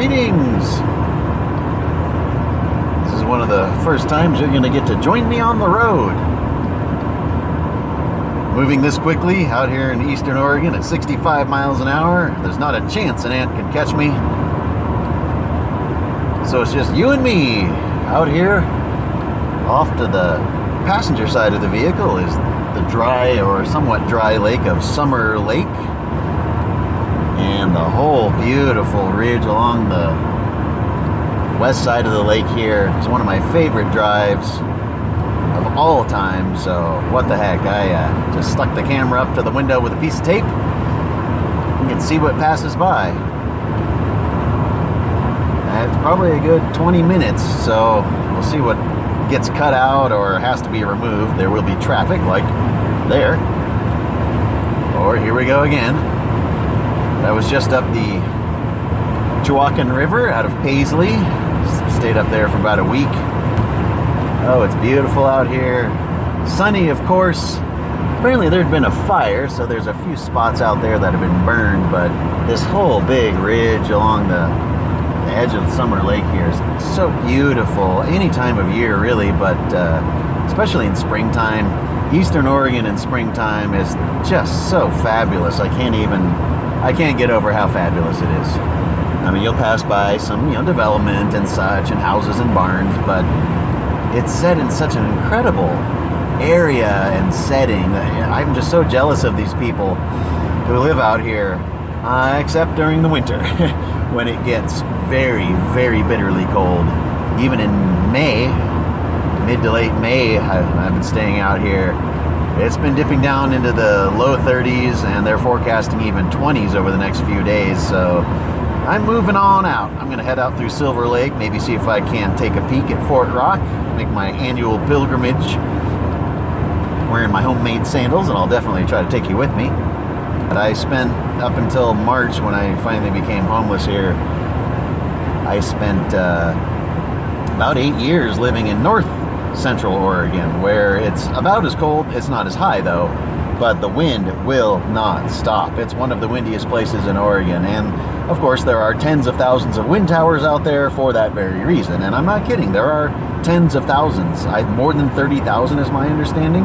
Greetings! This is one of the first times you're going to get to join me on the road. Moving this quickly out here in eastern Oregon at 65 miles an hour, there's not a chance an ant can catch me. So it's just you and me out here. Off to the passenger side of the vehicle is the dry or somewhat dry lake of Summer Lake. And the whole beautiful ridge along the west side of the lake here is one of my favorite drives of all time. So what the heck, I just stuck the camera up to the window with a piece of tape. You can see what passes by. It's probably a good 20 minutes, so we'll see what gets cut out or has to be removed. There will be traffic like there. Or here we go again. I was just up the Chewaucan River out of Paisley. Stayed up there for about a week. Oh, it's beautiful out here. Sunny, of course. Apparently there'd been a fire, so there's a few spots out there that have been burned, but this whole big ridge along the edge of Summer Lake here is so beautiful. Any time of year, really, but especially in springtime. Eastern Oregon in springtime is just so fabulous. I can't get over how fabulous it is. I mean, you'll pass by some, development and such, and houses and barns, but it's set in such an incredible area and setting. I'm just so jealous of these people who live out here, except during the winter, when it gets very, very bitterly cold. Even in May, mid to late May, I've been staying out here. It's been dipping down into the low 30s, and they're forecasting even 20s over the next few days, so I'm moving on out. I'm going to head out through Silver Lake, maybe see if I can take a peek at Fort Rock, make my annual pilgrimage, wearing my homemade sandals, and I'll definitely try to take you with me. But I spent, up until March, when I finally became homeless here, I spent about 8 years living in North Central Oregon, where it's about as cold. It's not as high though, but the wind will not stop. It's one of the windiest places in Oregon, and of course there are tens of thousands of wind towers out there for that very reason. And I'm not kidding, there are tens of thousands. More than 30,000 is my understanding.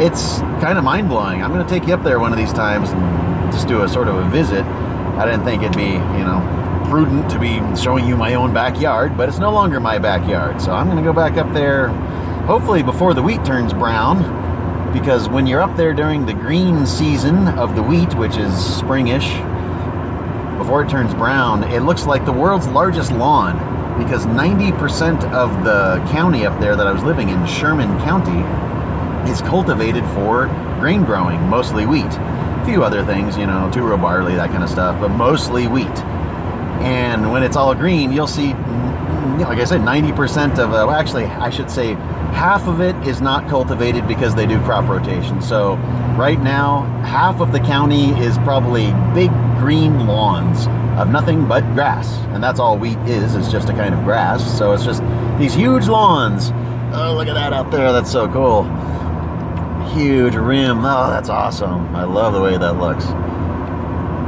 It's kind of mind-blowing. I'm going to take you up there one of these times and just do a sort of a visit. I didn't think it'd be, prudent to be showing you my own backyard, but it's no longer my backyard. So I'm going to go back up there, hopefully before the wheat turns brown, because when you're up there during the green season of the wheat, which is springish, before it turns brown, it looks like the world's largest lawn, because 90% of the county up there that I was living in, Sherman County, is cultivated for grain growing, mostly wheat. A few other things, turo barley, that kind of stuff, but mostly wheat. And when it's all green, you'll see, like I said, 90% of, actually, I should say half of it is not cultivated because they do crop rotation. So right now, half of the county is probably big green lawns of nothing but grass. And that's all wheat is just a kind of grass. So it's just these huge lawns. Oh, look at that out there. That's so cool. Huge rim. Oh, that's awesome. I love the way that looks.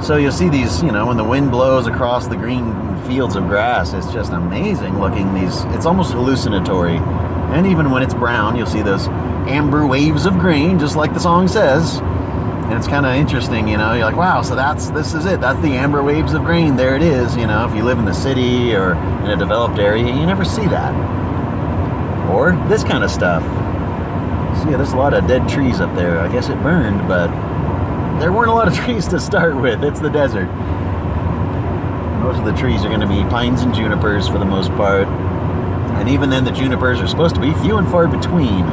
So you'll see these, when the wind blows across the green fields of grass, it's just amazing looking. It's almost hallucinatory. And even when it's brown, you'll see those amber waves of grain, just like the song says. And it's kind of interesting, you're like, wow, so this is it. That's the amber waves of grain. There it is. If you live in the city or in a developed area, you never see that. Or this kind of stuff. So yeah, there's a lot of dead trees up there. I guess it burned, but there weren't a lot of trees to start with. It's the desert. Most of the trees are going to be pines and junipers for the most part. And even then, the junipers are supposed to be few and far between.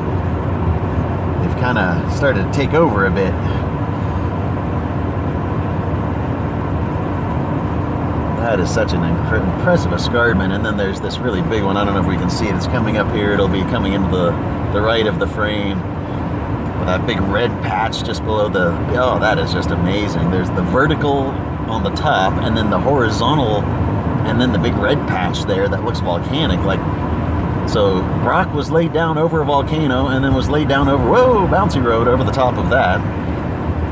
They've kind of started to take over a bit. That is such an impressive escarpment. And then there's this really big one. I don't know if we can see it. It's coming up here. It'll be coming into the right of the frame. With that big red patch just below oh, that is just amazing. There's the vertical on the top, and then the horizontal, and then the big red patch there that looks volcanic. So rock was laid down over a volcano, and then was laid down over, bouncy road over the top of that.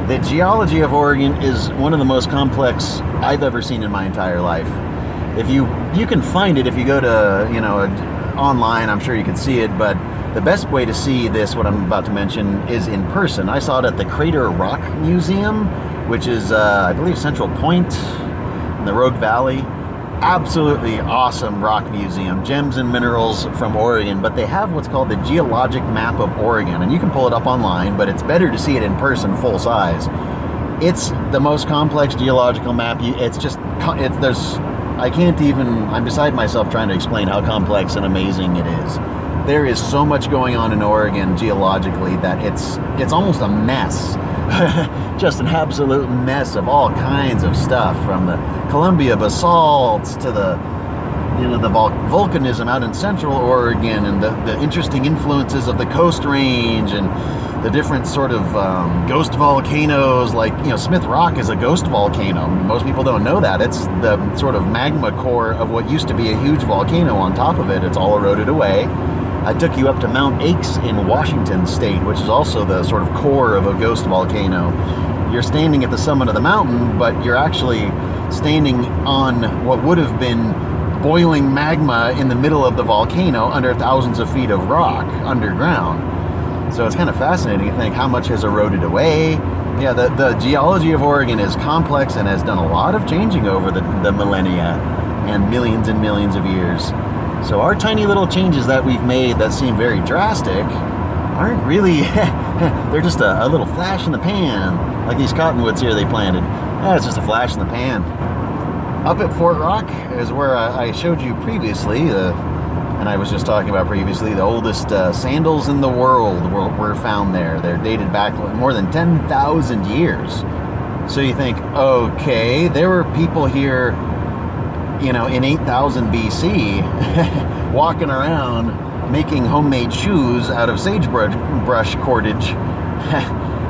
The geology of Oregon is one of the most complex I've ever seen in my entire life. if you can find it if you go to, you know, online. I'm sure you can see it, but the best way to see this, what I'm about to mention, is in person. I saw it at the Crater Rock Museum, which is, I believe, Central Point in the Rogue Valley. Absolutely awesome rock museum, gems and minerals from Oregon, but they have what's called the Geologic Map of Oregon, and you can pull it up online, but it's better to see it in person, full size. It's the most complex geological map. I can't even, I'm beside myself trying to explain how complex and amazing it is. There is so much going on in Oregon geologically that it's almost a mess. Just an absolute mess of all kinds of stuff, from the Columbia basalts to the volcanism out in Central Oregon, and the interesting influences of the Coast Range, and the different sort of ghost volcanoes. Like, you know, Smith Rock is a ghost volcano. Most people don't know that. It's the sort of magma core of what used to be a huge volcano on top of it. It's all eroded away. I took you up to Mount Aix in Washington State, which is also the sort of core of a ghost volcano. You're standing at the summit of the mountain, but you're actually standing on what would have been boiling magma in the middle of the volcano under thousands of feet of rock underground. So it's kind of fascinating to think how much has eroded away. Yeah, the geology of Oregon is complex and has done a lot of changing over the millennia and millions of years. So our tiny little changes that we've made that seem very drastic aren't really, they're just a little flash in the pan. Like these cottonwoods here they planted. It's just a flash in the pan. Up at Fort Rock is where I showed you previously, and I was just talking about previously, the oldest sandals in the world were found there. They're dated back more than 10,000 years. So you think, okay, there were people here, you know, in 8000 BC walking around making homemade shoes out of sagebrush cordage.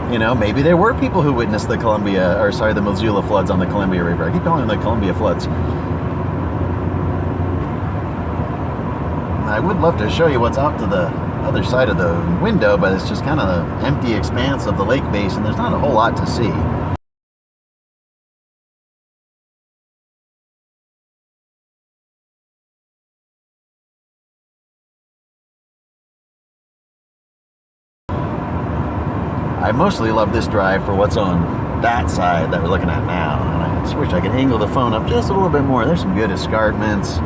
You know, maybe there were people who witnessed the Missoula floods on the Columbia River. I keep calling them the Columbia floods. I would love to show you what's out to the other side of the window, but it's just kind of the empty expanse of the lake basin. There's not a whole lot to see. I mostly love this drive for what's on that side that we're looking at now. And I just wish I could angle the phone up just a little bit more. There's some good escarpments.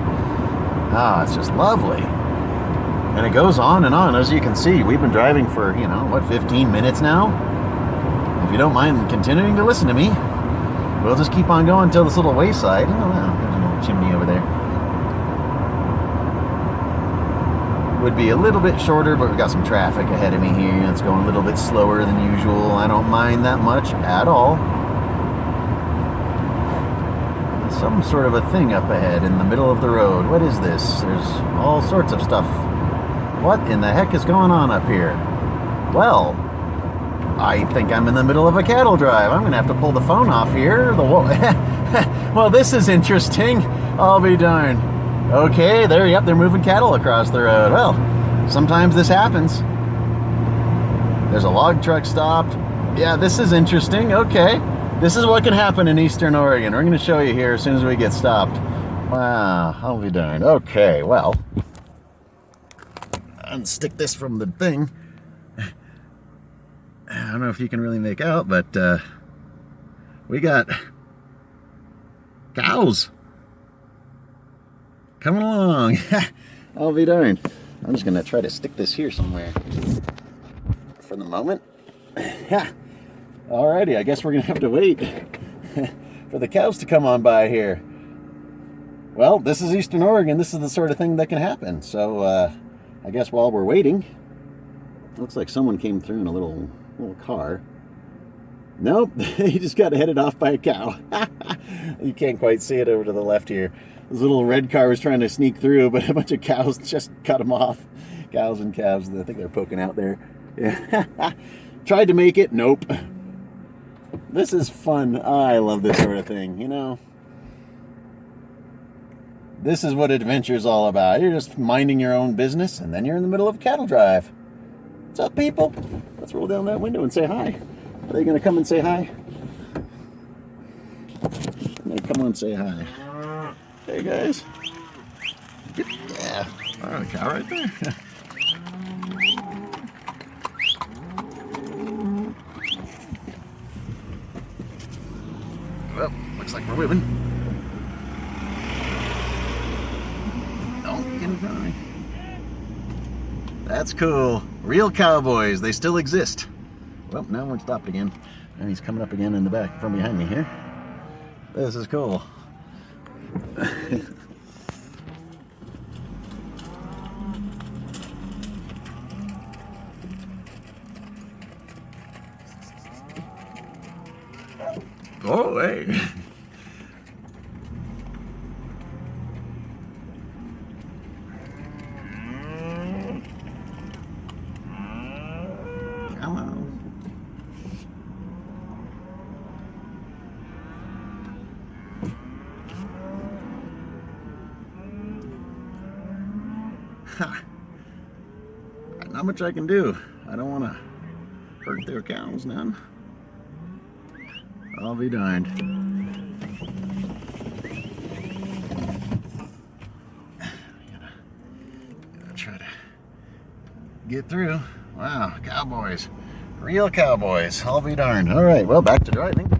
Ah, it's just lovely. And it goes on and on. As you can see, we've been driving for, 15 minutes now? If you don't mind continuing to listen to me, we'll just keep on going until this little wayside. Oh, wow, there's an old chimney over there. Would be a little bit shorter, but we've got some traffic ahead of me here. It's going a little bit slower than usual. I don't mind that much at all. Some sort of a thing up ahead in the middle of the road. What is this? There's all sorts of stuff. What in the heck is going on up here? Well, I think I'm in the middle of a cattle drive. I'm going to have to pull the phone off here. Well, this is interesting. I'll be darned. Okay, they're moving cattle across the road. Well, sometimes this happens. There's a log truck stopped. Yeah, this is interesting. Okay, this is what can happen in Eastern Oregon. We're going to show you here as soon as we get stopped. Wow, I'll be darned. Okay, well, unstick this from the thing. I don't know if you can really make out, but we got cows coming along. I'll be darned. I'm just gonna try to stick this here somewhere for the moment. Alrighty, I guess we're gonna have to wait for the cows to come on by here. Well, this is Eastern Oregon. This is the sort of thing that can happen. So I guess while we're waiting, looks like someone came through in a little car. Nope, he just got headed off by a cow. You can't quite see it over to the left here. This little red car was trying to sneak through, but a bunch of cows just cut him off. Cows and calves, I think they're poking out there. Yeah. Tried to make it, nope. This is fun. I love this sort of thing, This is what adventure is all about. You're just minding your own business, and then you're in the middle of a cattle drive. What's up, people? Let's roll down that window and say hi. Are they going to come and say hi? They come on, say hi. Hey guys. Yeah. Oh, a cow right there. Well, looks like we're moving. Don't get in front of me. That's cool. Real cowboys. They still exist. Well, now we're stopped again. And he's coming up again in the back from behind me here. This is cool. Oh, hey. Come on. Ha. Not much I can do. I don't want to hurt their cows none. I'll be darned. Gotta try to get through. Wow, cowboys. Real cowboys. I'll be darned. All right, well, back to driving.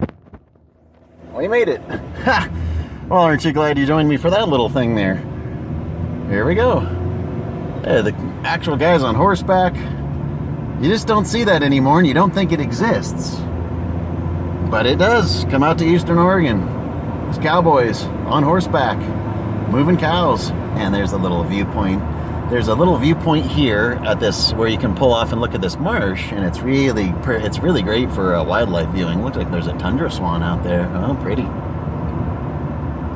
We made it. Ha! Well, aren't you glad you joined me for that little thing there? Here we go. Hey, the actual guys on horseback. You just don't see that anymore, and you don't think it exists. But it does. Come out to Eastern Oregon. It's cowboys on horseback, moving cows. And there's a little viewpoint. There's a little viewpoint here at this where you can pull off and look at this marsh, and it's really great for wildlife viewing. Looks like there's a tundra swan out there. Oh, pretty.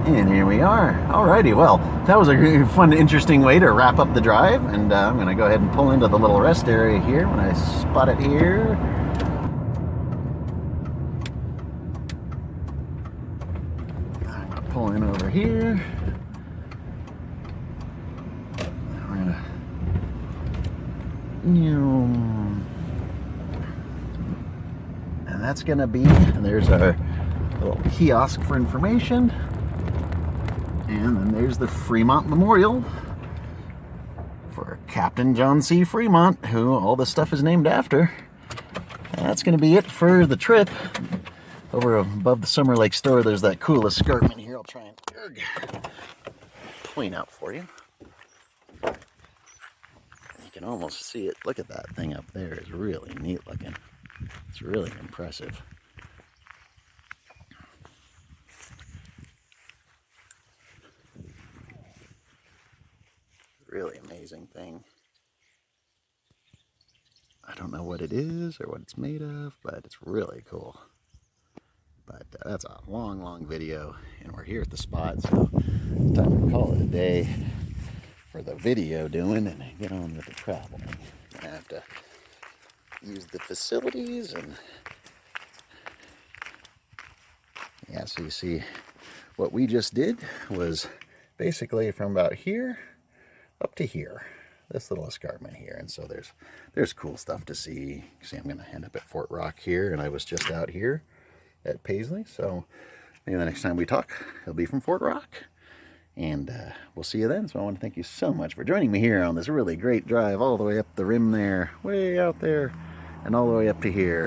And here we are. Alrighty, well, that was a fun, interesting way to wrap up the drive. And I'm going to go ahead and pull into the little rest area here when I spot it here. I'm going to pull in over here. We're going to... And that's going to be... And there's our little kiosk for information. And then there's the Fremont Memorial for Captain John C. Fremont, who all this stuff is named after. And that's going to be it for the trip. Over above the Summer Lake store, there's that cool escarpment here. I'll try and point out for you. You can almost see it. Look at that thing up there. It's really neat looking. It's really impressive. Really amazing thing. I don't know what it is or what it's made of, but it's really cool. But that's a long video, and we're here at the spot, so time to call it a day for the video doing and get on with the traveling. I have to use the facilities, and yeah, so you see what we just did was basically from about here up to here, this little escarpment here. And so there's cool stuff to see. See, I'm going to end up at Fort Rock here, and I was just out here at Paisley. So maybe the next time we talk, it'll be from Fort Rock. And we'll see you then. So I want to thank you so much for joining me here on this really great drive all the way up the rim there, way out there, and all the way up to here.